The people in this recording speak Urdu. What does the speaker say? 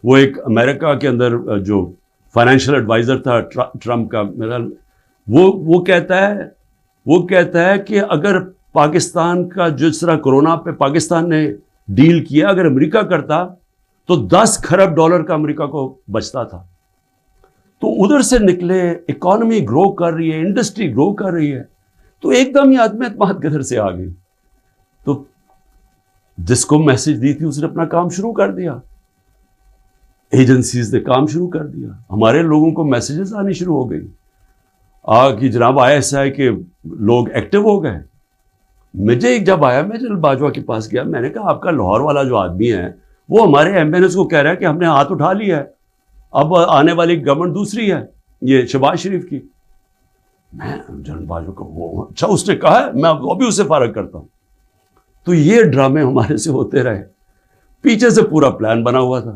وہ ایک امریکہ کے اندر جو فائنینشیل ایڈوائزر تھا ٹرمپ کا، میرا وہ کہتا ہے کہ اگر پاکستان کا جس طرح کورونا پہ پاکستان نے ڈیل کیا، اگر امریکہ کرتا تو 10 کھرب ڈالر کا امریکہ کو بچتا تھا. تو ادھر سے نکلے، اکانومی گرو کر رہی ہے، انڈسٹری گرو کر رہی ہے، تو ایک دم یہ عدم اعتماد کدھر سے آ گئی. تو جس کو میسج دی تھی اس نے اپنا کام شروع کر دیا، ایجنسیز نے کام شروع کر دیا، ہمارے لوگوں کو میسیجز آنی شروع ہو گئی کہ جناب ISI کے لوگ ایکٹیو ہو گئے. مجھے جب آیا، میں جنرل باجوہ کے پاس گیا، میں نے کہا آپ کا لاہور والا جو آدمی ہے وہ ہمارے MNS کو کہہ رہا ہے کہ ہم نے ہاتھ اٹھا لیا ہے، اب آنے والی گورنمنٹ دوسری ہے، یہ شہباز شریف کی. میں جنرل باجوہ کو وہ اچھا اس نے کہا ہے، میں ابھی اسے فارغ کرتا ہوں. تو یہ ڈرامے ہمارے سے ہوتے رہے، پیچھے سے پورا پلان بنا ہوا تھا.